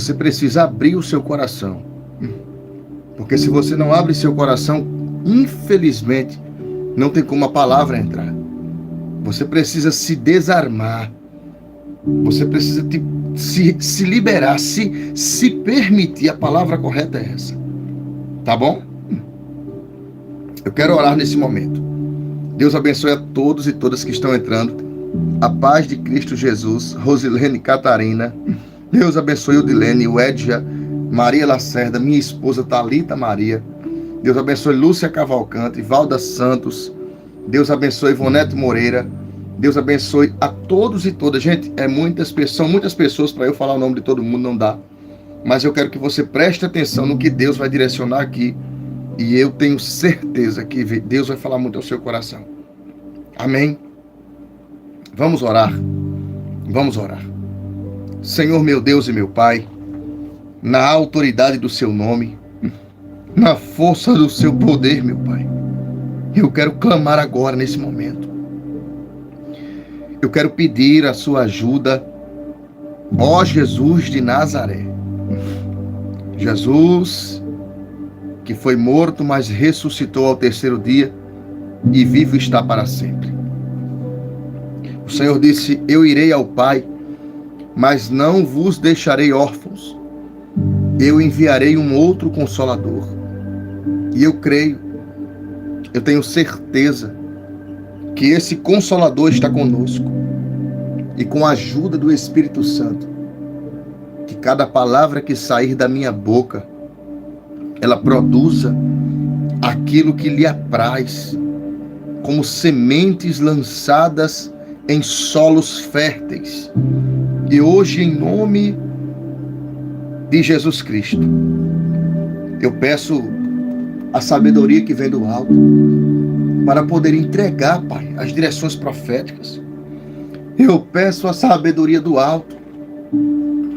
Você precisa abrir o seu coração. Porque se você não abre seu coração, infelizmente, não tem como a palavra entrar. Você precisa se desarmar. Você precisa se liberar, se permitir. A palavra correta é essa. Tá bom? Eu quero orar nesse momento. Deus abençoe a todos e todas que estão entrando. A paz de Cristo Jesus. Rosilene Catarina. Deus abençoe o Dilene, o Edja, Maria Lacerda, minha esposa Thalita Maria. Deus abençoe Lúcia Cavalcante, Valda Santos. Deus abençoe Ivonete Moreira. Deus abençoe a todos e todas. Gente, são muitas pessoas para eu falar o nome de todo mundo, não dá. Mas eu quero que você preste atenção no que Deus vai direcionar aqui. E eu tenho certeza que Deus vai falar muito ao seu coração. Amém? Vamos orar. Vamos orar. Senhor meu Deus e meu Pai, na autoridade do seu nome, na força do seu poder, meu Pai, eu quero clamar agora nesse momento. Eu quero pedir a sua ajuda, ó Jesus de Nazaré. Jesus, que foi morto, mas ressuscitou ao terceiro dia e vivo está para sempre. O Senhor disse: eu irei ao Pai, mas não vos deixarei órfãos. Eu enviarei um outro Consolador. E eu creio, eu tenho certeza que esse Consolador está conosco. E com a ajuda do Espírito Santo, que cada palavra que sair da minha boca, ela produza aquilo que lhe apraz, como sementes lançadas em solos férteis. E hoje, em nome de Jesus Cristo, eu peço a sabedoria que vem do alto para poder entregar, Pai, as direções proféticas. Eu peço a sabedoria do alto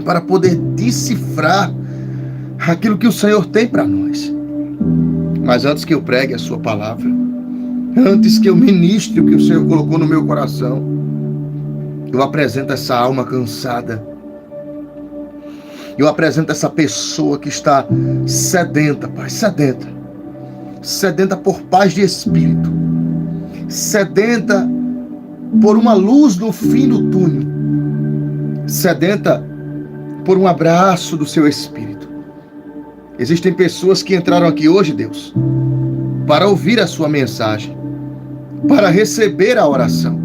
para poder decifrar aquilo que o Senhor tem para nós. Mas antes que eu pregue a sua palavra, antes que eu ministre o que o Senhor colocou no meu coração, eu apresento essa alma cansada. Eu apresento essa pessoa que está sedenta, Pai, sedenta. Sedenta por paz de espírito. Sedenta por uma luz no fim do túnel. Sedenta por um abraço do seu espírito. Existem pessoas que entraram aqui hoje, Deus, para ouvir a sua mensagem, para receber a oração.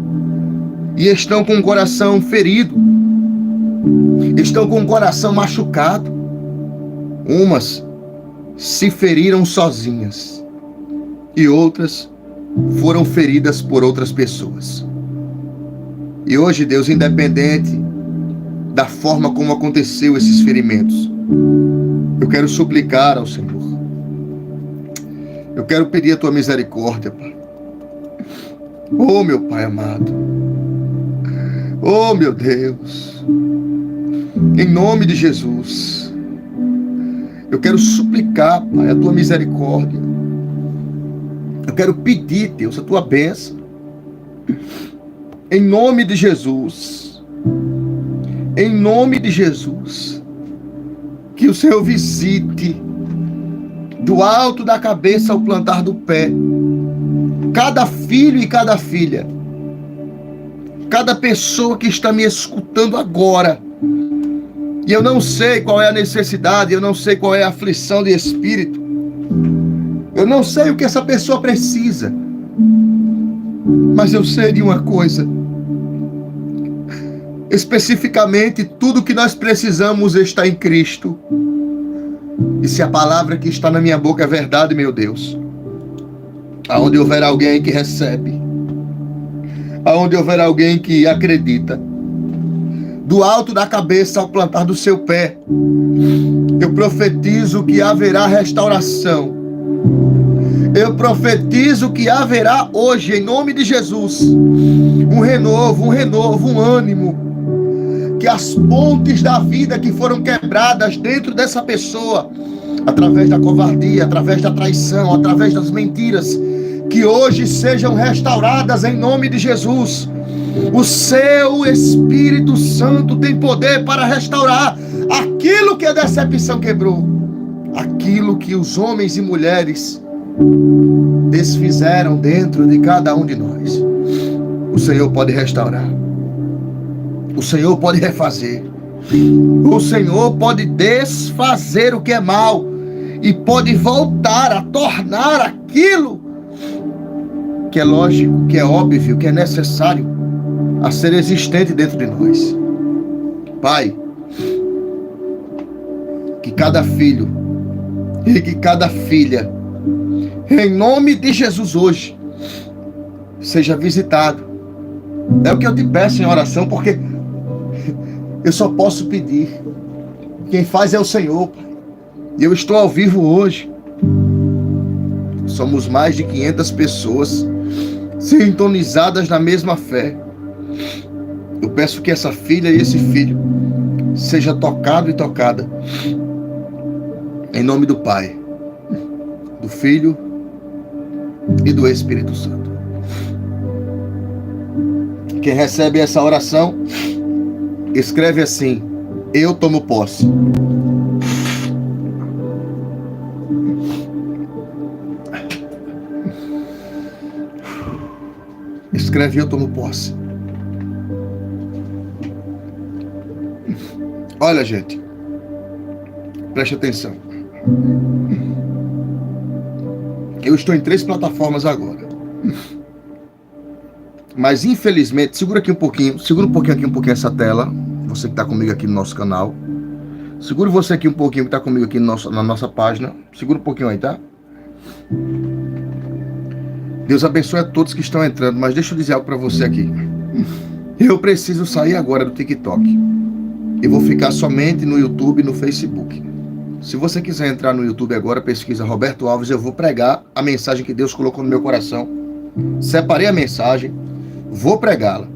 E estão com o coração ferido, estão com o coração machucado. Umas se feriram sozinhas e outras foram feridas por outras pessoas. E hoje, Deus, independente da forma como aconteceu esses ferimentos, eu quero suplicar ao Senhor. Eu quero pedir a tua misericórdia, Pai. Oh, meu Pai amado. Oh, meu Deus. Em nome de Jesus, eu quero suplicar, Pai, a tua misericórdia. Eu quero pedir, Deus, a tua bênção. Em nome de Jesus. Em nome de Jesus. Que o Senhor visite do alto da cabeça ao plantar do pé cada filho e cada filha, cada pessoa que está me escutando agora. E eu não sei qual é a necessidade, eu não sei qual é a aflição de espírito, eu não sei o que essa pessoa precisa, mas eu sei de uma coisa: especificamente, tudo que nós precisamos está em Cristo. E se a palavra que está na minha boca é verdade, meu Deus, aonde houver alguém que recebe, aonde houver alguém que acredita, do alto da cabeça ao plantar do seu pé, eu profetizo que haverá restauração. Eu profetizo que haverá hoje, em nome de Jesus, um renovo, um ânimo. Que as pontes da vida que foram quebradas dentro dessa pessoa, através da covardia, através da traição, através das mentiras, que hoje sejam restauradas em nome de Jesus. O seu Espírito Santo tem poder para restaurar aquilo que a decepção quebrou, aquilo que os homens e mulheres desfizeram dentro de cada um de nós, o Senhor pode restaurar, o Senhor pode refazer, o Senhor pode desfazer o que é mal e pode voltar a tornar aquilo que é lógico, que é óbvio, que é necessário a ser existente dentro de nós. Pai, que cada filho e que cada filha, em nome de Jesus hoje, seja visitado. É o que eu te peço em oração, porque eu só posso pedir. Quem faz é o Senhor, Pai. E eu estou ao vivo hoje. Somos mais de 500 pessoas sintonizadas na mesma fé. Eu peço que essa filha e esse filho seja tocado e tocada em nome do Pai, do Filho e do Espírito Santo. Quem recebe essa oração, escreve assim: eu tomo posse. Escreve: eu tomo posse. Olha, gente, preste atenção. Eu estou em 3 plataformas agora. Mas infelizmente, segura um pouquinho essa tela. Você que está comigo aqui no nosso canal. Segura você aqui um pouquinho que está comigo aqui na nossa página. Segura um pouquinho aí, tá? Deus abençoe a todos que estão entrando, mas deixa eu dizer algo para você aqui. Eu preciso sair agora do TikTok. Eu vou ficar somente no YouTube e no Facebook. Se você quiser entrar no YouTube agora, pesquisa Roberto Alves, eu vou pregar a mensagem que Deus colocou no meu coração. Separei a mensagem, vou pregá-la.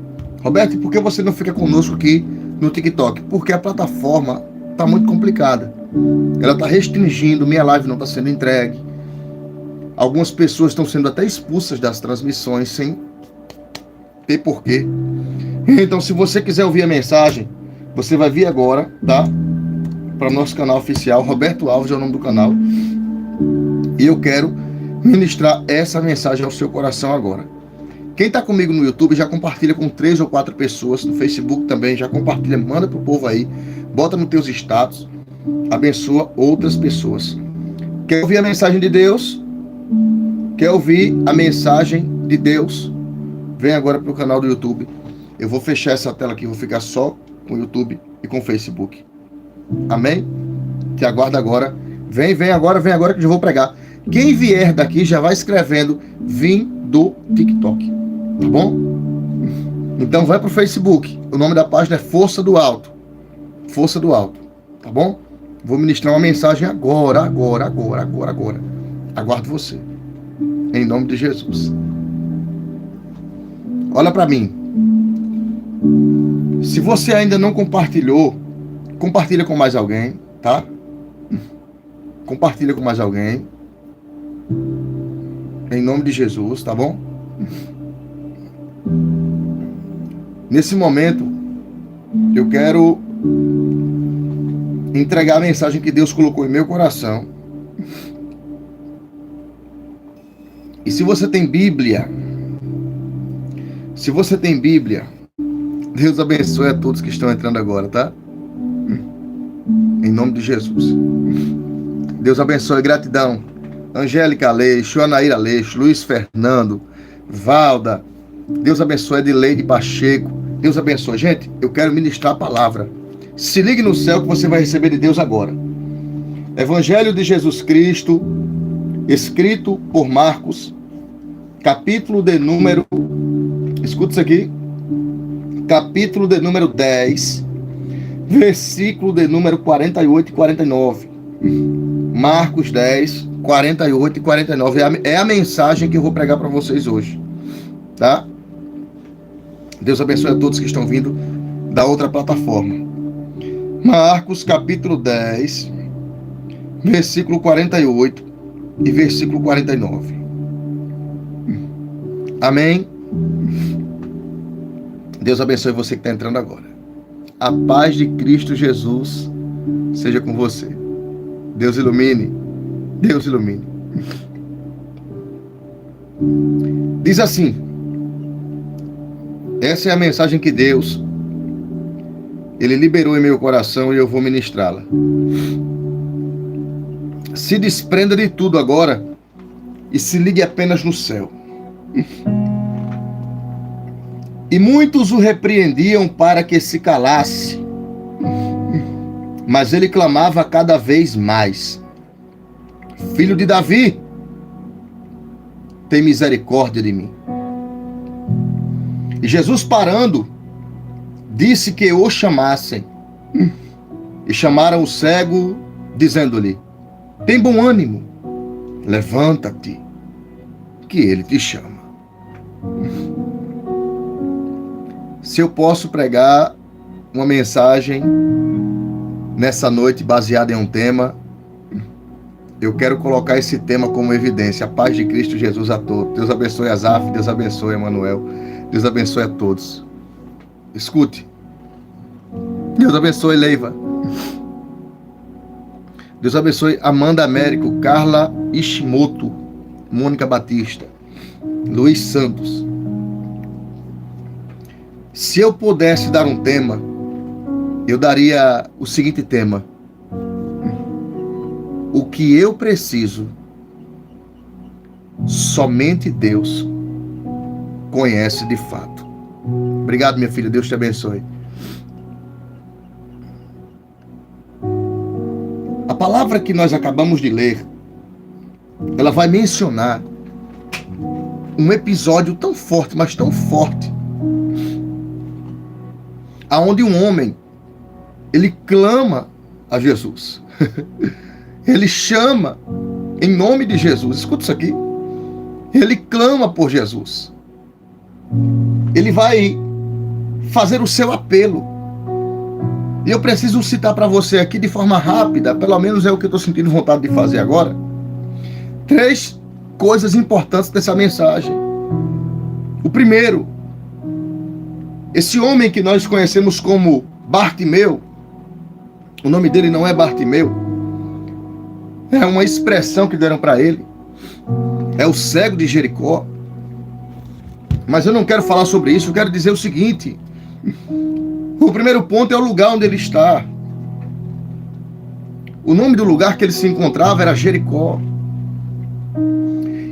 Roberto, por que você não fica conosco aqui no TikTok? Porque a plataforma está muito complicada. Ela está restringindo, minha live não está sendo entregue. Algumas pessoas estão sendo até expulsas das transmissões sem ter porquê. Então, se você quiser ouvir a mensagem, você vai vir agora, tá? Para o nosso canal oficial, Roberto Alves é o nome do canal. E eu quero ministrar essa mensagem ao seu coração agora. Quem está comigo no YouTube já compartilha com 3 ou 4 pessoas. No Facebook também já compartilha, manda pro povo aí. Bota nos teus status. Abençoa outras pessoas. Quer ouvir a mensagem de Deus? Quer ouvir a mensagem de Deus? Vem agora pro canal do YouTube. Eu vou fechar essa tela aqui, vou ficar só com o YouTube e com o Facebook. Amém? Te aguardo agora. Vem agora que eu já vou pregar. Quem vier daqui já vai escrevendo: vim do TikTok. Tá bom? Então vai pro Facebook. O nome da página é Força do Alto. Força do Alto. Tá bom? Vou ministrar uma mensagem agora. Aguardo você. Em nome de Jesus. Olha para mim. Se você ainda não compartilhou, compartilha com mais alguém, tá? Compartilha com mais alguém. Em nome de Jesus, tá bom? Nesse momento, eu quero entregar a mensagem que Deus colocou em meu coração. E se você tem Bíblia, Deus abençoe a todos que estão entrando agora, tá? Em nome de Jesus. Deus abençoe, gratidão. Angélica Aleixo, Anaíra Aleixo, Luiz Fernando, Valda. Deus abençoe, Edileide Pacheco. Deus abençoe. Gente, eu quero ministrar a palavra. Se ligue no céu que você vai receber de Deus agora. Evangelho de Jesus Cristo, escrito por Marcos, capítulo de número, escuta isso aqui, capítulo de número 10, versículo de número 48 e 49. Marcos 10, 48 e 49. É a mensagem que eu vou pregar para vocês hoje. Tá? Deus abençoe a todos que estão vindo da outra plataforma. Marcos capítulo 10, versículo 48 e versículo 49. Amém? Deus abençoe você que está entrando agora. A paz de Cristo Jesus seja com você. Deus ilumine. Deus ilumine. Diz assim, essa é a mensagem que Deus, Ele liberou em meu coração e eu vou ministrá-la. Se desprenda de tudo agora e se ligue apenas no céu. E muitos o repreendiam para que se calasse, mas ele clamava cada vez mais: Filho de Davi, tem misericórdia de mim. E Jesus, parando, disse que o chamassem. E chamaram o cego, dizendo-lhe: tem bom ânimo, levanta-te, que ele te chama. Se eu posso pregar uma mensagem nessa noite baseada em um tema, eu quero colocar esse tema como evidência. A paz de Cristo Jesus a todos. Deus abençoe Azaf, Deus abençoe Emanuel, Deus abençoe a todos. Escute. Deus abençoe Leiva. Deus abençoe Amanda Américo, Carla Ishimoto, Mônica Batista, Luiz Santos. Se eu pudesse dar um tema, eu daria o seguinte tema: o que eu preciso, somente Deus conhece de fato. Obrigado, minha filha. Deus te abençoe. A palavra que nós acabamos de ler, ela vai mencionar um episódio tão forte, mas tão forte, aonde um homem, ele clama a Jesus. Ele chama em nome de Jesus. Escuta isso aqui. Ele clama por Jesus. Ele vai fazer o seu apelo. E eu preciso citar para você aqui de forma rápida, pelo menos é o que eu estou sentindo vontade de fazer agora, 3 coisas importantes dessa mensagem. O primeiro, esse homem que nós conhecemos como Bartimeu, o nome dele não é Bartimeu, é uma expressão que deram para ele, é o cego de Jericó. Mas eu não quero falar sobre isso, eu quero dizer o seguinte: o primeiro ponto é o lugar onde ele está. O nome do lugar que ele se encontrava era Jericó.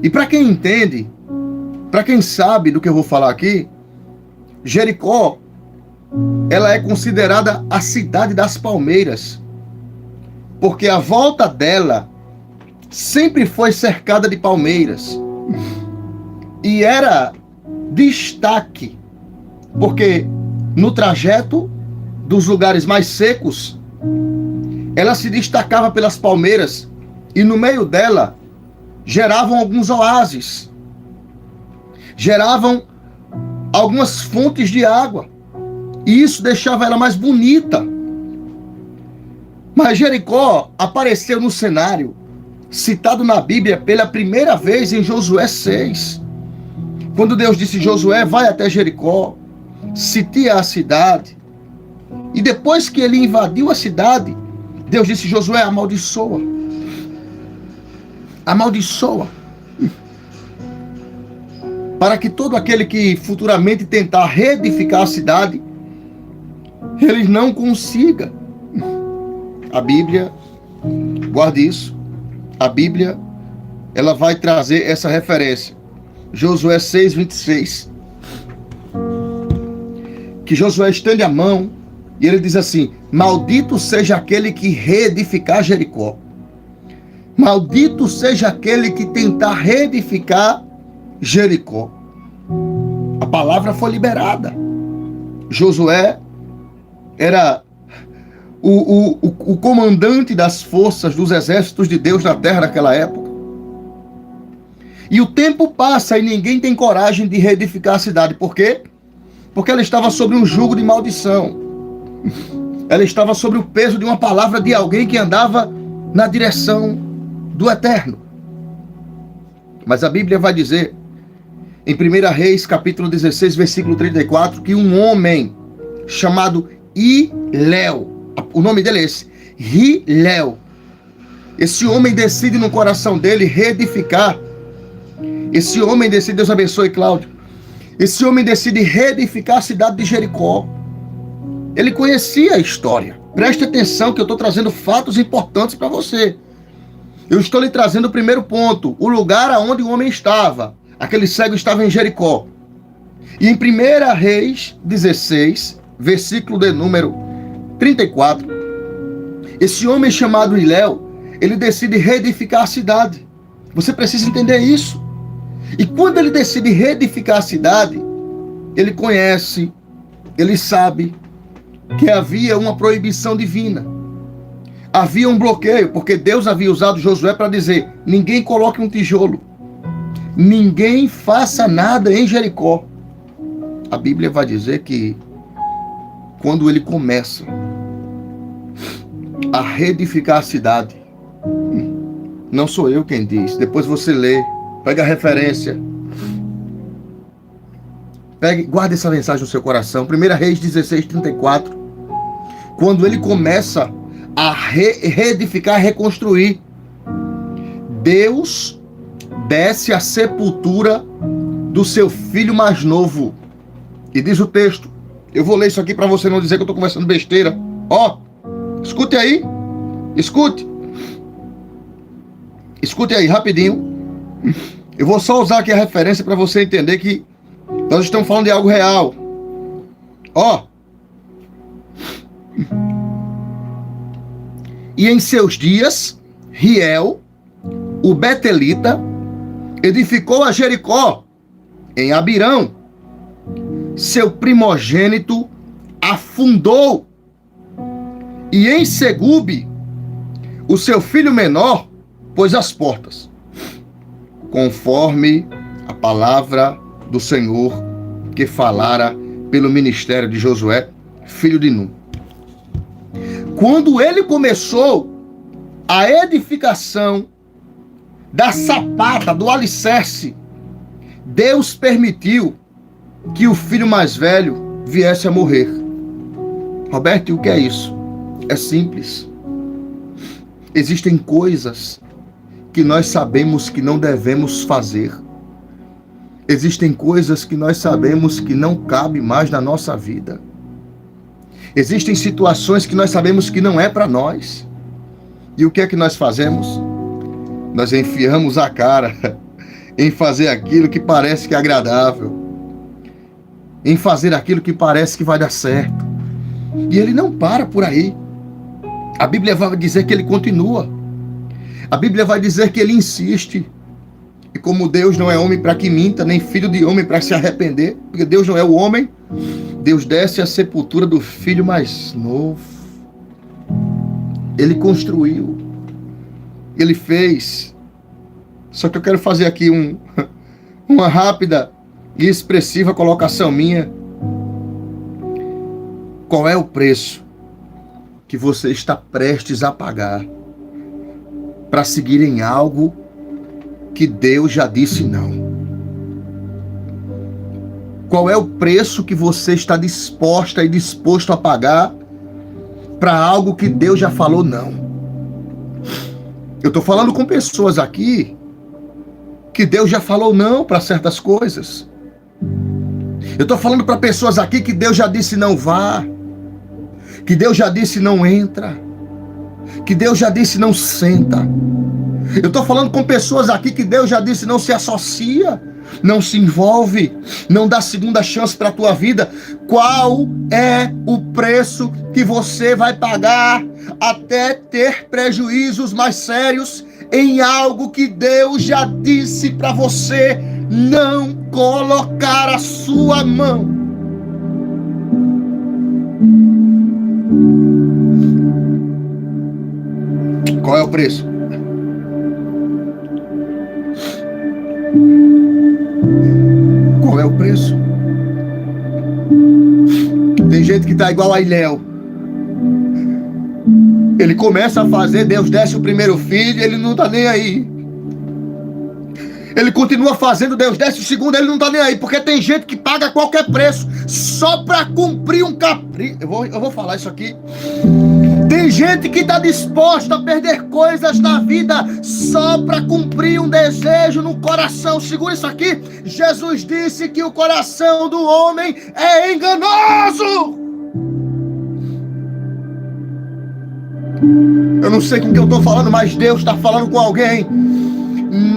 E para quem entende, para quem sabe do que eu vou falar aqui, Jericó, ela é considerada a cidade das palmeiras, porque a volta dela sempre foi cercada de palmeiras. E era destaque, porque no trajeto dos lugares mais secos, ela se destacava pelas palmeiras, e no meio dela geravam alguns oásis, geravam algumas fontes de água, e isso deixava ela mais bonita. Mas Jericó apareceu no cenário citado na Bíblia pela primeira vez em Josué 6, quando Deus disse: Josué, vai até Jericó, sitia a cidade. E depois que ele invadiu a cidade, Deus disse: Josué, amaldiçoa. Amaldiçoa. Para que todo aquele que futuramente tentar reedificar a cidade, ele não consiga. A Bíblia, guarde isso, a Bíblia, ela vai trazer essa referência. Josué 6:26. Que Josué estende a mão e ele diz assim: maldito seja aquele que reedificar Jericó. Maldito seja aquele que tentar reedificar Jericó. A palavra foi liberada. Josué era o comandante das forças dos exércitos de Deus na terra naquela época. E o tempo passa e ninguém tem coragem de reedificar a cidade. Por quê? Porque ela estava sobre um jugo de maldição. Ela estava sobre o peso de uma palavra de alguém que andava na direção do eterno. Mas a Bíblia vai dizer, em 1 Reis, capítulo 16, versículo 34, que um homem chamado Hilel, o nome dele é esse, Hilel. Esse homem decide no coração dele reedificar. Esse homem decide, Deus abençoe, Cláudio. Esse homem decide reedificar a cidade de Jericó. Ele conhecia a história. Preste atenção que eu estou trazendo fatos importantes para você. Eu estou lhe trazendo o primeiro ponto, o lugar aonde o homem estava. Aquele cego estava em Jericó. E em 1 Reis 16, versículo de número 34, esse homem chamado Hilel, ele decide reedificar a cidade. Você precisa entender isso. E quando ele decide reedificar a cidade, ele conhece, ele sabe que havia uma proibição divina. Havia um bloqueio, porque Deus havia usado Josué para dizer: ninguém coloque um tijolo, ninguém faça nada em Jericó. A Bíblia vai dizer que quando ele começa a reedificar a cidade, não sou eu quem diz, depois você lê, pega a referência, guarda essa mensagem no seu coração. 1 Reis 16, 34. Quando ele começa a reedificar, reconstruir, Deus desce à sepultura do seu filho mais novo. E diz o texto, eu vou ler isso aqui para você não dizer que eu estou conversando besteira. Ó, escute aí, escute aí rapidinho. Eu vou só usar aqui a referência para você entender que nós estamos falando de algo real. Ó, e em seus dias, Riel, o Betelita, edificou a Jericó, em Abirão. Seu primogênito afundou. E em Segube, o seu filho menor pôs as portas, conforme a palavra do Senhor que falara pelo ministério de Josué, filho de Nun. Quando ele começou a edificação da sapata, do alicerce, Deus permitiu que o filho mais velho viesse a morrer. Roberto, e o que é isso? É simples. Existem coisas que nós sabemos que não devemos fazer. Existem coisas que nós sabemos que não cabe mais na nossa vida. Existem situações que nós sabemos que não é para nós. E o que é que nós fazemos? Nós enfiamos a cara em fazer aquilo que parece que é agradável, em fazer aquilo que parece que vai dar certo. E ele não para por aí. A Bíblia vai dizer que ele continua. A Bíblia vai dizer que ele insiste. E como Deus não é homem para que minta, nem filho de homem para se arrepender, porque Deus não é o homem, Deus desce à sepultura do filho mais novo. Ele construiu. Ele fez. Só que eu quero fazer aqui uma rápida e expressiva colocação minha. Qual é o preço que você está prestes a pagar para seguir em algo que Deus já disse não? Qual é o preço que você está disposta e disposto a pagar para algo que Deus já falou não? Eu estou falando com pessoas aqui que Deus já falou não para certas coisas. Eu estou falando para pessoas aqui que Deus já disse não vá, que Deus já disse não entra, que Deus já disse não senta. Eu estou falando com pessoas aqui que Deus já disse não se associa, não se envolve, não dá segunda chance para a tua vida. Qual é o preço que você vai pagar até ter prejuízos mais sérios em algo que Deus já disse para você não colocar a sua mão? Qual é o preço? Qual é o preço? Tem gente que tá igual a Hilel. Ele começa a fazer, Deus desce o primeiro filho, ele não tá nem aí. Ele continua fazendo, Deus desce o segundo, ele não tá nem aí. Porque tem gente que paga qualquer preço só para cumprir um capricho. Eu vou falar isso aqui. Tem gente que está disposta a perder coisas na vida só para cumprir um desejo no coração. Segura isso aqui. Jesus disse que o coração do homem é enganoso. Eu não sei com quem eu estou falando, mas Deus está falando com alguém.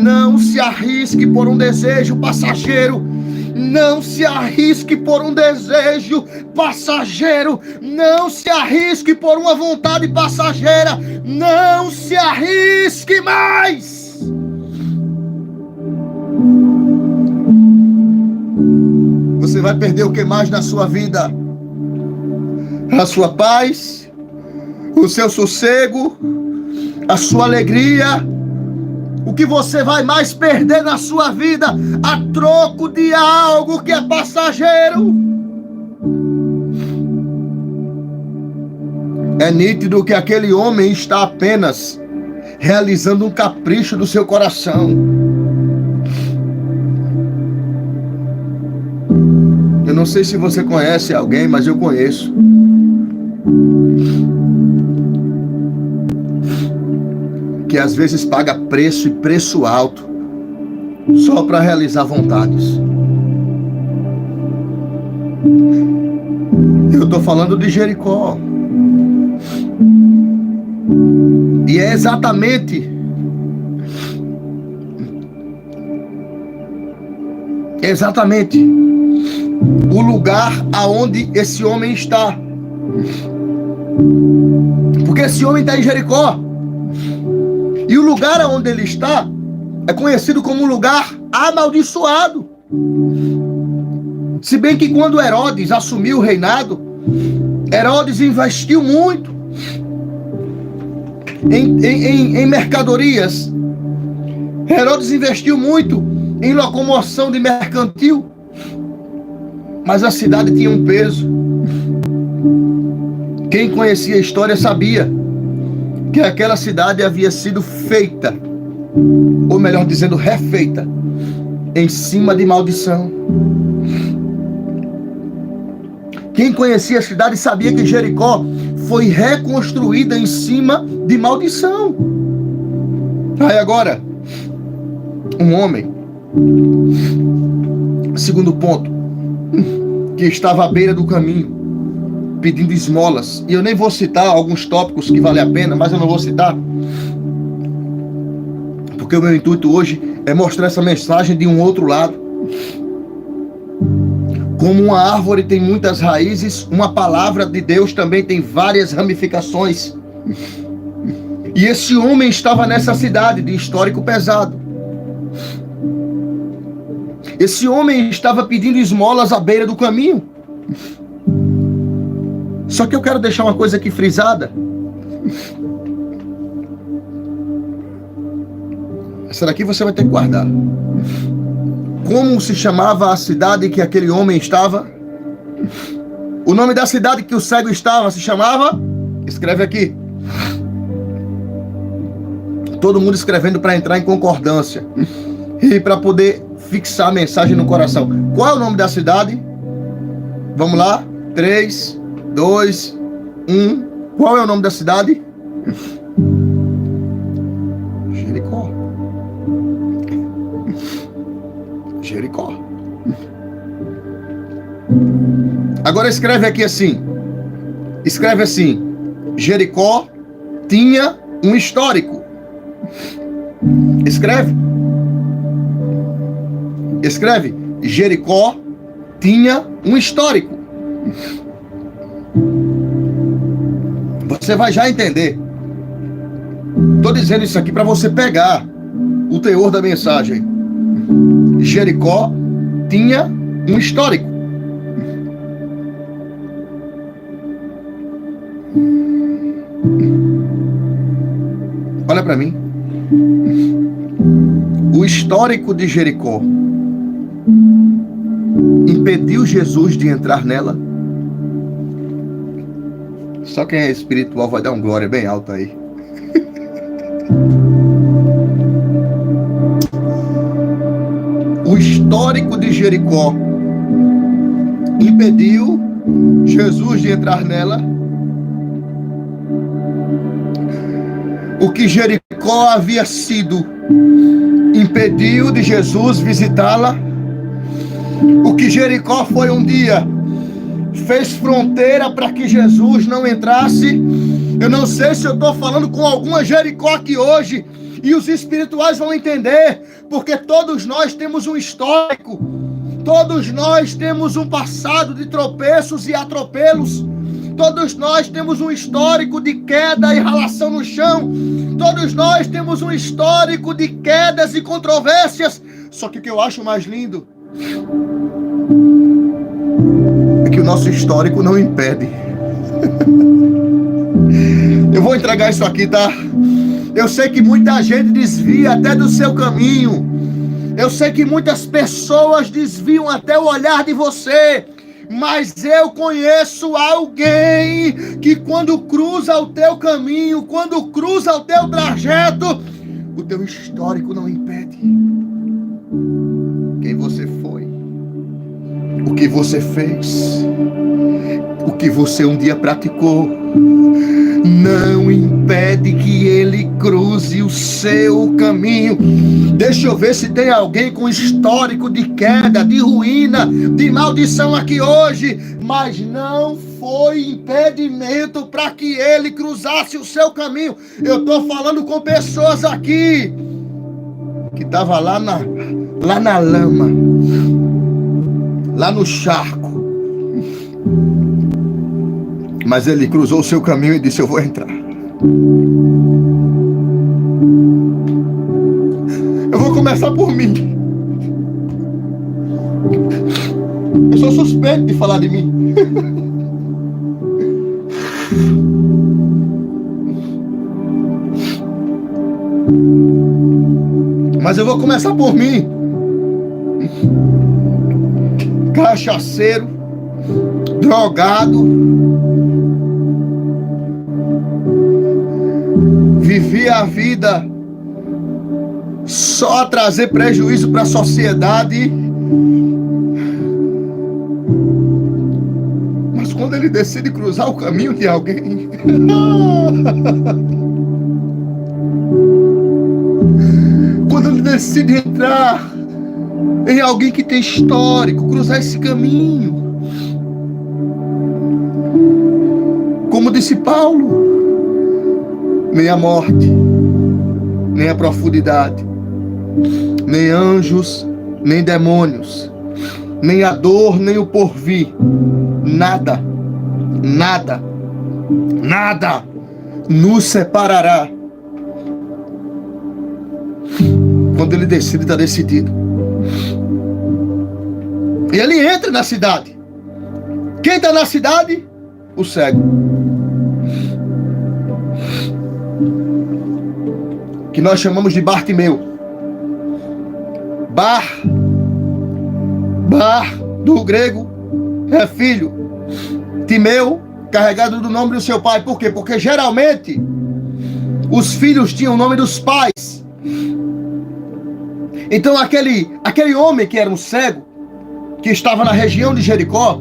Não se arrisque por um desejo passageiro. Não se arrisque por um desejo passageiro. Não se arrisque por uma vontade passageira. Não se arrisque mais. Você vai perder o que mais na sua vida? A sua paz, o seu sossego, a sua alegria. O que você vai mais perder na sua vida a troco de algo que é passageiro? É nítido que aquele homem está apenas realizando um capricho do seu coração. Eu não sei se você conhece alguém, mas eu conheço. Que às vezes paga preço e preço alto só para realizar vontades. Eu estou falando de Jericó. E é exatamente o lugar aonde esse homem está. Porque esse homem está em Jericó. E o lugar onde ele está é conhecido como um lugar amaldiçoado. Se bem que quando Herodes assumiu o reinado, Herodes investiu muito em mercadorias. Herodes investiu muito em locomoção de mercantil. Mas a cidade tinha um peso. Quem conhecia a história sabia que aquela cidade havia sido feita, ou melhor dizendo, refeita, em cima de maldição. Quem conhecia a cidade sabia que Jericó foi reconstruída em cima de maldição. Aí agora, um homem, segundo ponto, que estava à beira do caminho, pedindo esmolas. E eu nem vou citar alguns tópicos que valem a pena, mas eu não vou citar, porque o meu intuito hoje é mostrar essa mensagem de um outro lado. Como uma árvore tem muitas raízes, uma palavra de Deus também tem várias ramificações. E esse homem estava nessa cidade de histórico pesado. Esse homem estava pedindo esmolas à beira do caminho. Só que eu quero deixar uma coisa aqui frisada. Essa daqui você vai ter que guardar. Como se chamava a cidade que aquele homem estava? O nome da cidade que o cego estava se chamava? Escreve aqui. Todo mundo escrevendo para entrar em concordância e para poder fixar a mensagem no coração. Qual é o nome da cidade? Vamos lá. 3, 2, 1. Qual é o nome da cidade? Jericó. Jericó. Agora escreve aqui assim. Escreve assim. Jericó tinha um histórico. Escreve. Escreve. Jericó tinha um histórico. Você vai já entender. Estou dizendo isso aqui para você pegar o teor da mensagem. Jericó tinha um histórico. Olha para mim. O histórico de Jericó impediu Jesus de entrar nela? Só quem é espiritual vai dar um glória bem alto aí. O histórico de Jericó impediu Jesus de entrar nela? O que Jericó havia sido impediu de Jesus visitá-la. O que Jericó foi um dia fez fronteira para que Jesus não entrasse. Eu não sei se eu estou falando com alguma Jericó aqui hoje, e os espirituais vão entender, porque todos nós temos um histórico, todos nós temos um passado de tropeços e atropelos, todos nós temos um histórico de queda e ralação no chão, todos nós temos um histórico de quedas e controvérsias. Só que o que eu acho mais lindo é que o nosso histórico não impede. Eu vou entregar isso aqui, tá? Eu sei que muita gente desvia até do seu caminho. Eu sei que muitas pessoas desviam até o olhar de você. Mas eu conheço alguém que quando cruza o teu caminho, quando cruza o teu trajeto, o teu histórico não impede. Quem você foi, o que você fez, o que você um dia praticou, não impede que ele cruze o seu caminho. Deixa eu ver se tem alguém com histórico de queda, de ruína, de maldição aqui hoje, mas não foi impedimento para que ele cruzasse o seu caminho. Eu estou falando com pessoas aqui que estavam lá na lama, lá no charco, mas ele cruzou o seu caminho e disse: eu vou entrar. Eu vou começar por mim. Eu sou suspeito de falar de mim. Mas eu vou começar por mim. Cachaceiro, drogado, vivia a vida só a trazer prejuízo para a sociedade. Mas quando ele decide cruzar o caminho de alguém, quando ele decide entrar em alguém que tem histórico, cruzar esse caminho, como disse Paulo, nem a morte, nem a profundidade, nem anjos, nem demônios, nem a dor, nem o porvir, nada nos separará. Quando ele decide, está decidido. E ele entra na cidade. Quem está na cidade? O cego. Que nós chamamos de Bartimeu. Bar do grego é filho. Timeu, carregado do nome do seu pai. Por quê? Porque geralmente os filhos tinham o nome dos pais. Então aquele homem que era um cego, que estava na região de Jericó,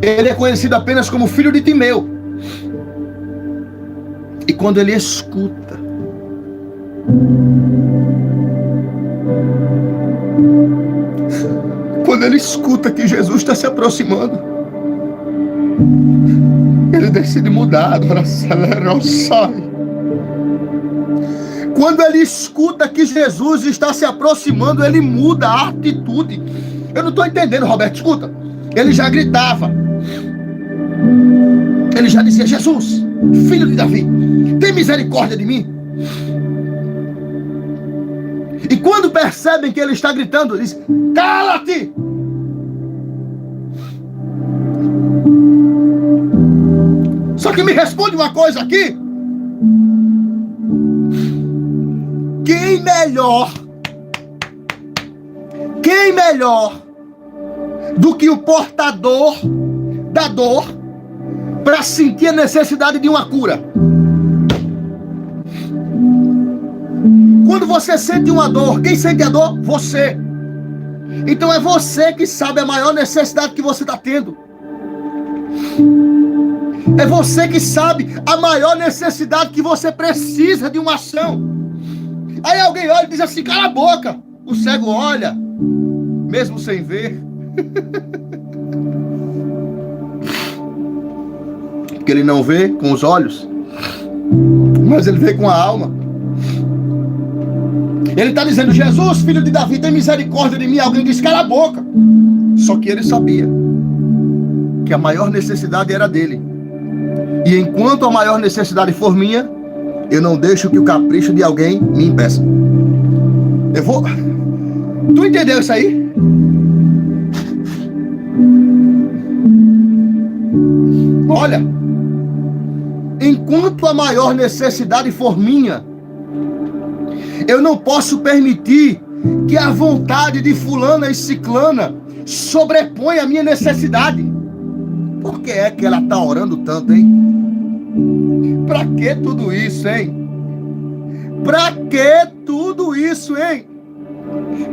ele é conhecido apenas como filho de Timeu. E quando ele escuta que Jesus está se aproximando, ele decide mudar. Quando ele escuta que Jesus está se aproximando, ele muda a atitude. Eu não estou entendendo, Roberto, escuta. Ele já gritava. Ele já dizia: Jesus, filho de Davi, tem misericórdia de mim. E quando percebem que ele está gritando, diz: cala-te! Só que me responde uma coisa aqui. Quem melhor do que o portador da dor para sentir a necessidade de uma cura? Quando você sente uma dor, quem sente a dor? Você. Então é você que sabe a maior necessidade que você está tendo. É você que sabe a maior necessidade que você precisa de uma ação. Aí alguém olha e diz assim: cala a boca. O cego olha, mesmo sem ver. Porque ele não vê com os olhos, mas ele vê com a alma. Ele está dizendo: Jesus, filho de Davi, tem misericórdia de mim. Alguém diz: cala a boca. Só que ele sabia que a maior necessidade era dele. E enquanto a maior necessidade for minha, eu não deixo que o capricho de alguém me impeça. Eu vou... Tu entendeu isso aí? Olha, enquanto a maior necessidade for minha, eu não posso permitir que a vontade de fulana e ciclana sobreponha a minha necessidade. Por que é que ela está orando tanto, hein? Pra que tudo isso, hein? Pra que tudo isso, hein?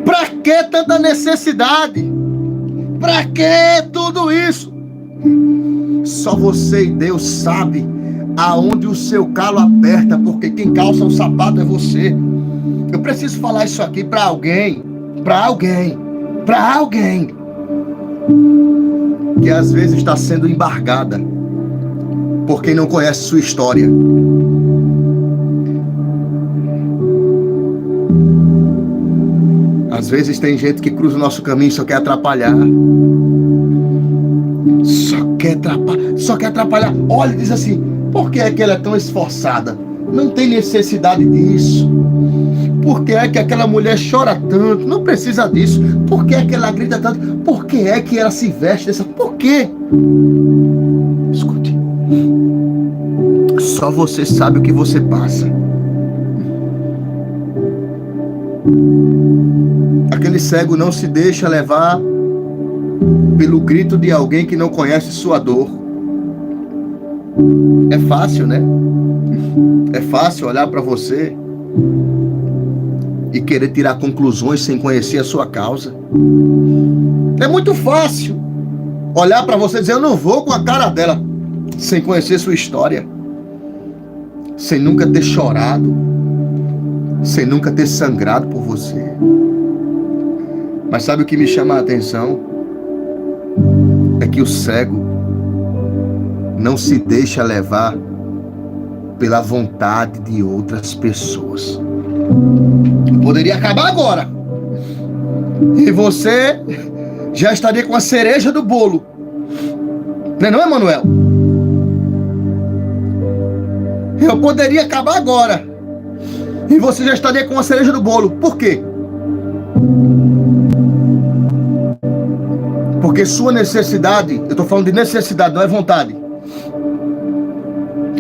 Pra que tanta necessidade? Pra que tudo isso? Só você e Deus sabe aonde o seu calo aperta, porque quem calça o sapato é você. Eu preciso falar isso aqui para alguém, que às vezes está sendo embargada por quem não conhece sua história. Às vezes tem gente que cruza o nosso caminho e só quer atrapalhar. Só quer atrapalhar. Olha e diz assim: por que é que ela é tão esforçada? Não tem necessidade disso. Por que é que aquela mulher chora tanto? Não precisa disso. Por que é que ela grita tanto? Por que é que ela se veste dessa? Por quê? Escute. Só você sabe o que você passa. Aquele cego não se deixa levar pelo grito de alguém que não conhece sua dor. É fácil, né? É fácil olhar para você e querer tirar conclusões sem conhecer a sua causa. É muito fácil olhar para você e dizer: eu não vou com a cara dela, sem conhecer sua história, sem nunca ter chorado, sem nunca ter sangrado por você. Mas sabe o que me chama a atenção? É que o cego não se deixa levar pela vontade de outras pessoas. Poderia acabar agora e você já estaria com a cereja do bolo, não é, Manuel? Eu poderia acabar agora e você já estaria com a cereja do bolo. Por quê? Porque sua necessidade, eu estou falando de necessidade, não é vontade.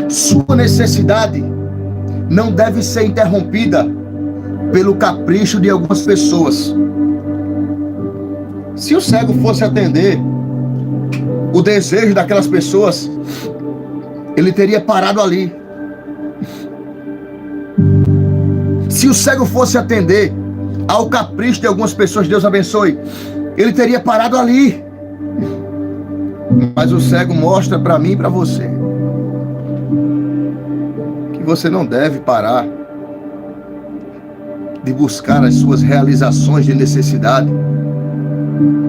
Sua necessidade não deve ser interrompida pelo capricho de algumas pessoas. Se o cego fosse atender o desejo daquelas pessoas, ele teria parado ali. Se o cego fosse atender ao capricho de algumas pessoas, Deus abençoe, ele teria parado ali. Mas o cego mostra para mim e para você que você não deve parar de buscar as suas realizações de necessidade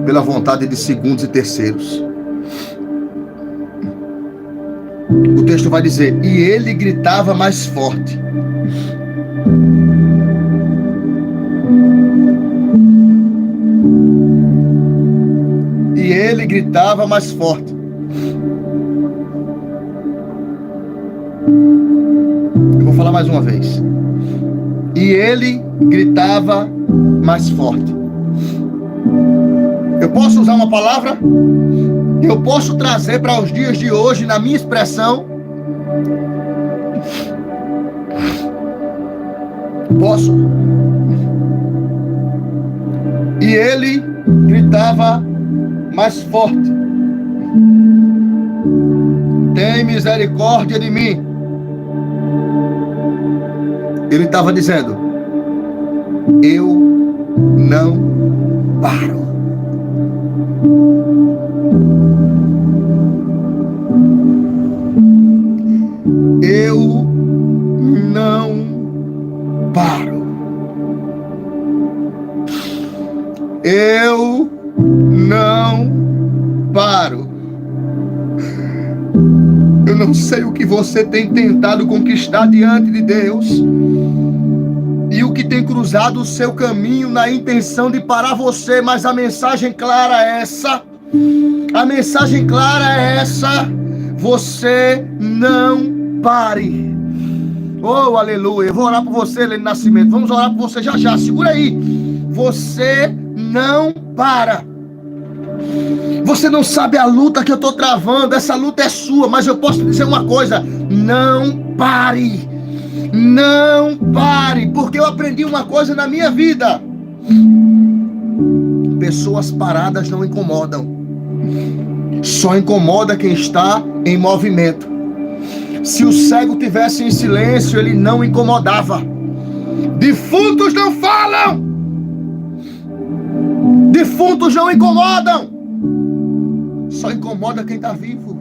pela vontade de segundos e terceiros. O texto vai dizer: e ele gritava mais forte. E ele gritava mais forte. Eu vou falar mais uma vez. E ele gritava mais forte. Eu posso usar uma palavra? Eu posso trazer para os dias de hoje, na minha expressão? Posso? E ele gritava mais forte: tem misericórdia de mim. Ele estava dizendo: eu não paro. eu não paro. Eu não sei o que você tem tentado conquistar diante de Deus e o que tem cruzado o seu caminho na intenção de parar você, mas a mensagem clara é essa. A mensagem clara é essa: você não pare. Oh, aleluia. Eu vou orar por você, Helene Nascimento. Vamos orar por você já já. Segura aí. Você não para. Você não sabe a luta que eu estou travando. Essa luta é sua, mas eu posso te dizer uma coisa: não pare. Não pare, porque eu aprendi uma coisa na minha vida: pessoas paradas não incomodam, só incomoda quem está em movimento. Se o cego tivesse em silêncio, ele não incomodava. Defuntos não falam, defuntos não incomodam, só incomoda quem está vivo.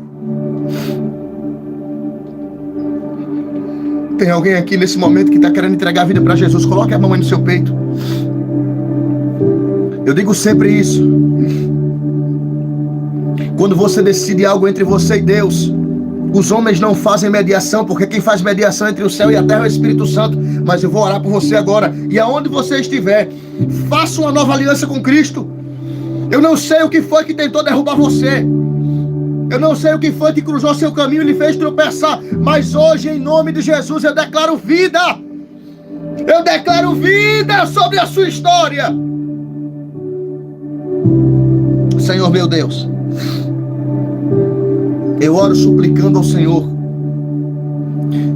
Tem alguém aqui nesse momento que está querendo entregar a vida para Jesus? Coloque a mão aí no seu peito. Eu digo sempre isso: quando você decide algo entre você e Deus, os homens não fazem mediação, porque quem faz mediação entre o céu e a terra é o Espírito Santo. Mas eu vou orar por você agora, e aonde você estiver, faça uma nova aliança com Cristo. Eu não sei o que foi que tentou derrubar você, eu não sei o que foi que cruzou seu caminho e lhe fez tropeçar, mas hoje, em nome de Jesus, eu declaro vida. Eu declaro vida sobre a sua história. Senhor meu Deus, eu oro suplicando ao Senhor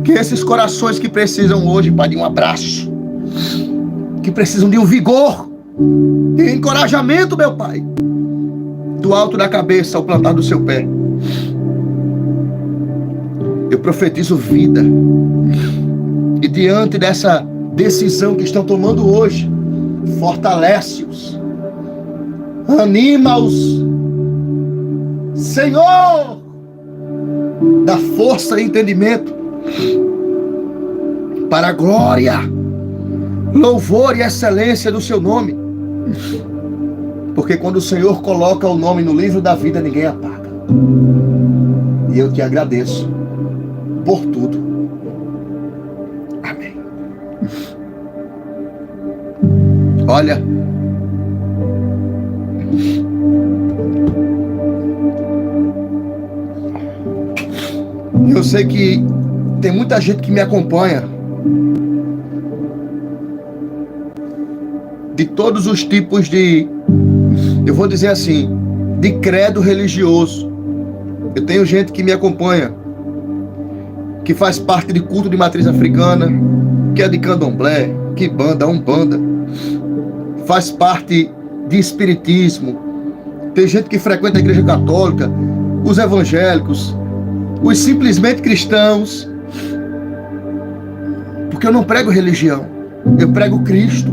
que esses corações que precisam hoje, Pai, de um abraço, que precisam de um vigor, de encorajamento, meu Pai, do alto da cabeça ao plantar do seu pé, eu profetizo vida. E diante dessa decisão que estão tomando hoje, fortalece-os, anima-os, Senhor, dá força e entendimento para a glória, louvor e excelência do seu nome. Porque quando o Senhor coloca o nome no livro da vida, ninguém apaga. E eu te agradeço por tudo. Amém. Olha, eu sei que tem muita gente que me acompanha, de todos os tipos de, eu vou dizer assim, de credo religioso. Eu tenho gente que me acompanha, que faz parte de culto de matriz africana, que é de candomblé, quimbanda, umbanda, faz parte de espiritismo. Tem gente que frequenta a igreja católica, os evangélicos, os simplesmente cristãos. Porque eu não prego religião, eu prego Cristo.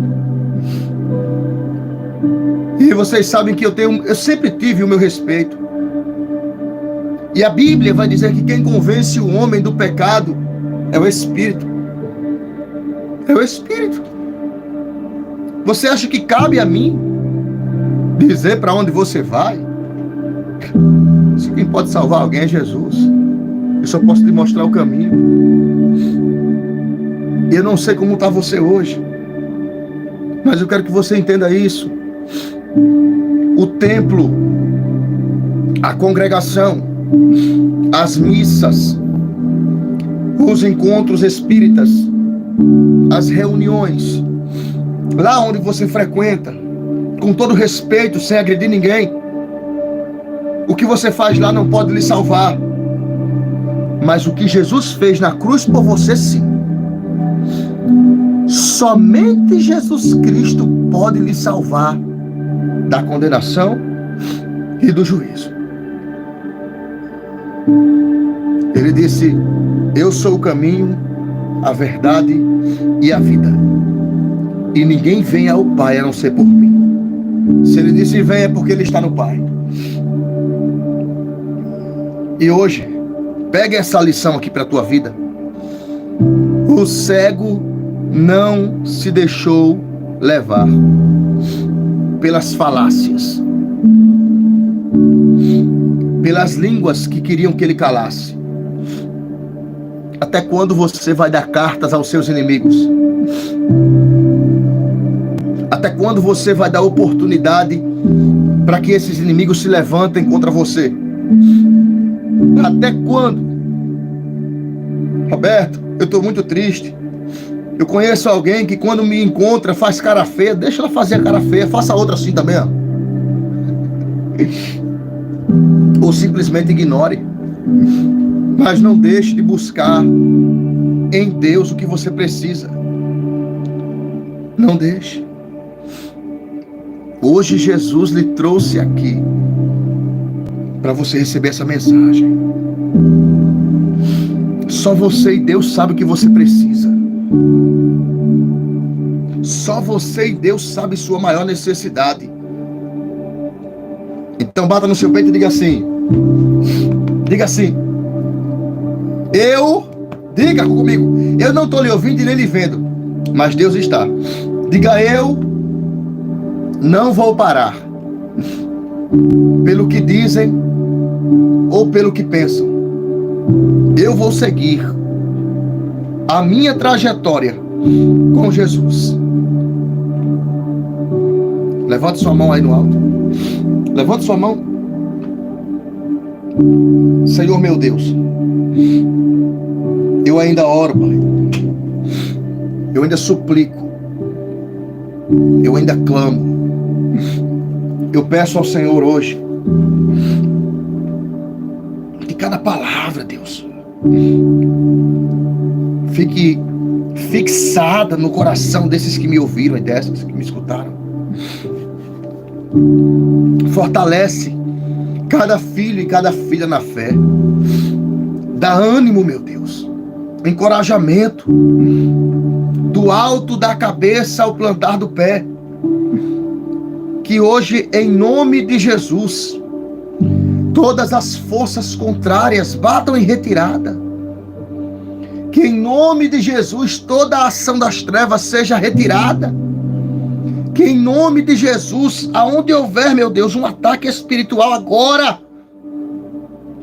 E vocês sabem que eu sempre tive o meu respeito. E a Bíblia vai dizer que quem convence o homem do pecado é o Espírito. É o Espírito. Você acha que cabe a mim dizer para onde você vai? Se quem pode salvar alguém é Jesus. Eu só posso te mostrar o caminho. Eu não sei como está você hoje, mas eu quero que você entenda isso. O templo, a congregação, as missas, os encontros espíritas, as reuniões, lá onde você frequenta, com todo respeito, sem agredir ninguém, o que você faz lá não pode lhe salvar, mas o que Jesus fez na cruz por você, sim. Somente Jesus Cristo pode lhe salvar da condenação e do juízo. Ele disse: eu sou o caminho, a verdade e a vida, e ninguém vem ao Pai a não ser por mim. Se ele disse vem, é porque ele está no Pai. E hoje, pega essa lição aqui para a tua vida. O cego não se deixou levar. pelas falácias, pelas línguas que queriam que ele calasse. Até quando você vai dar cartas aos seus inimigos? Até quando você vai dar oportunidade para que esses inimigos se levantem contra você? Até quando? Roberto, eu estou muito triste. Eu conheço alguém que quando me encontra faz cara feia. Deixa ela fazer a cara feia, faça outra assim também, ó. Ou simplesmente ignore. Mas não deixe de buscar em Deus o que você precisa. Não deixe. Hoje Jesus lhe trouxe aqui para você receber essa mensagem. Só você e Deus sabem o que você precisa. Só você e Deus sabem sua maior necessidade. Então bata no seu peito e diga assim. Diga assim. Diga comigo. Eu não estou lhe ouvindo e nem lhe vendo, mas Deus está. Diga: eu não vou parar pelo que dizem ou pelo que pensam. Eu vou seguir a minha trajetória com Jesus. Levante sua mão aí no alto. Levante sua mão. Senhor meu Deus, eu ainda oro, Pai. Eu ainda suplico. Eu ainda clamo. Eu peço ao Senhor hoje que cada palavra, Deus, fique fixada no coração desses que me ouviram e dessas que me escutaram. Fortalece cada filho e cada filha na fé. Dá ânimo, meu Deus. Encorajamento. Do alto da cabeça ao plantar do pé. Que hoje, em nome de Jesus, todas as forças contrárias batam em retirada. Que em nome de Jesus toda a ação das trevas seja retirada. Que em nome de Jesus, aonde houver, meu Deus, um ataque espiritual agora,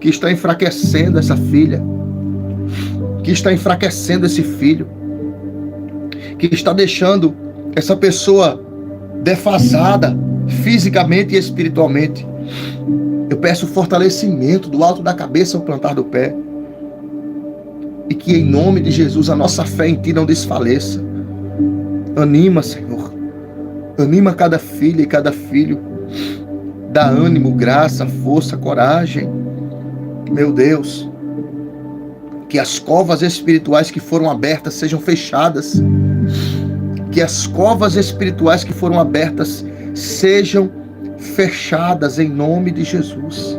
que está enfraquecendo essa filha, que está enfraquecendo esse filho, que está deixando essa pessoa defasada fisicamente e espiritualmente. Eu peço fortalecimento do alto da cabeça ao plantar do pé. E que em nome de Jesus a nossa fé em Ti não desfaleça. Anima, Senhor. Anima cada filha e cada filho. Dá ânimo, graça, força, coragem. Meu Deus. Que as covas espirituais que foram abertas sejam fechadas. Que as covas espirituais que foram abertas sejam fechadas em nome de Jesus.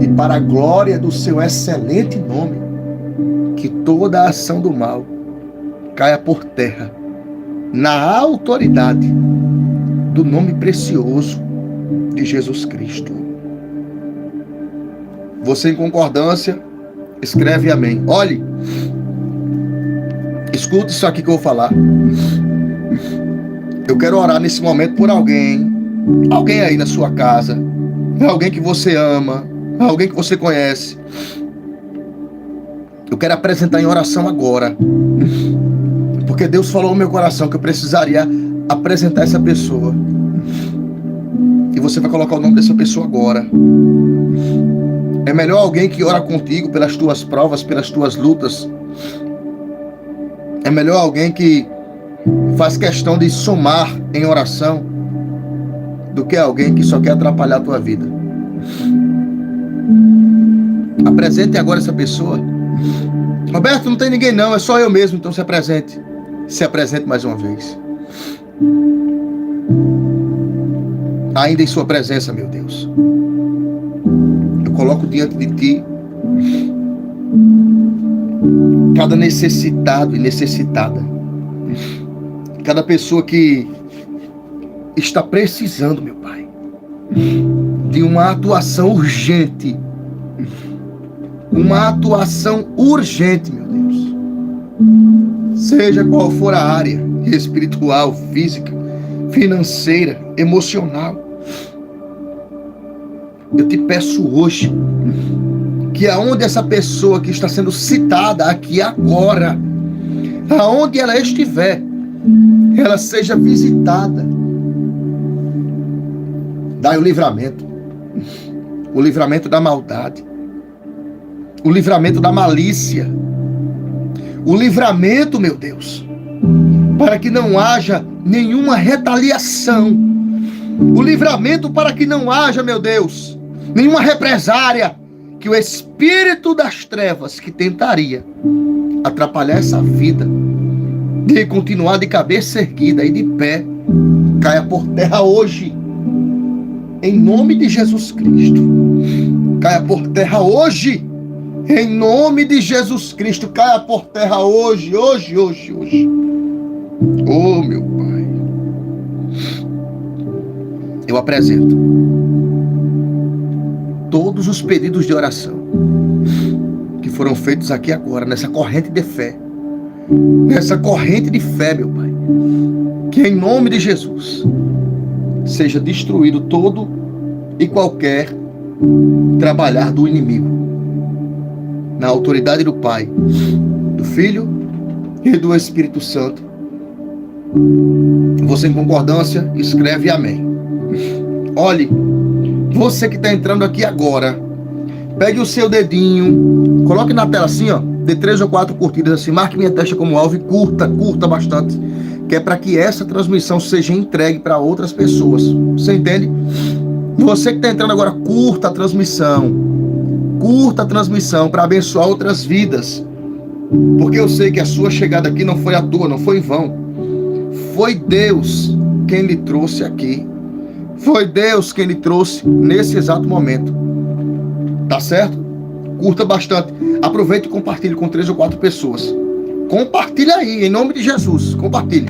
E para a glória do seu excelente nome, que toda a ação do mal caia por terra, na autoridade do nome precioso de Jesus Cristo. Você em concordância, escreve amém. Olhe, escute isso aqui que eu vou falar. Eu quero orar nesse momento por alguém aí na sua casa, alguém que você ama, alguém que você conhece. Eu quero apresentar em oração agora, porque Deus falou no meu coração que eu precisaria apresentar essa pessoa. E você vai colocar o nome dessa pessoa agora. É melhor alguém que ora contigo pelas tuas provas, pelas tuas lutas. É melhor alguém que faz questão de somar em oração do que alguém que só quer atrapalhar a tua vida. Apresente agora essa pessoa. Roberto, não tem ninguém não, é só eu mesmo, então se apresente. Se apresente mais uma vez. Ainda em sua presença, meu Deus, eu coloco diante de Ti cada necessitado e necessitada, cada pessoa que está precisando, meu Pai, de uma atuação urgente. Uma atuação urgente, meu Deus. Seja qual for a área espiritual, física, financeira, emocional. Eu te peço hoje que aonde essa pessoa que está sendo citada aqui agora, aonde ela estiver, ela seja visitada. Dai o livramento da maldade, o livramento da malícia, o livramento, meu Deus, para que não haja nenhuma retaliação, o livramento para que não haja, meu Deus, nenhuma represária, que o espírito das trevas que tentaria atrapalhar essa vida, de continuar de cabeça erguida e de pé, caia por terra hoje, em nome de Jesus Cristo. Caia por terra hoje, em nome de Jesus Cristo. Caia por terra hoje. Oh, meu Pai, eu apresento todos os pedidos de oração que foram feitos aqui agora, nessa corrente de fé, meu Pai, que em nome de Jesus seja destruído todo e qualquer trabalhar do inimigo, na autoridade do Pai, do Filho e do Espírito Santo. Você, em concordância, escreve amém. Olhe, você que está entrando aqui agora, pegue o seu dedinho, coloque na tela assim, ó, de 3 ou 4 curtidas assim, marque minha testa como alvo e curta bastante, que é para que essa transmissão seja entregue para outras pessoas. Você entende? Você que está entrando agora, curta a transmissão para abençoar outras vidas, porque eu sei que a sua chegada aqui não foi à toa, não foi em vão. Foi Deus quem lhe trouxe aqui. Foi Deus quem lhe trouxe nesse exato momento. Tá certo? Curta bastante. Aproveite e compartilhe com 3 ou 4 pessoas. Compartilha aí, em nome de Jesus. Compartilhe.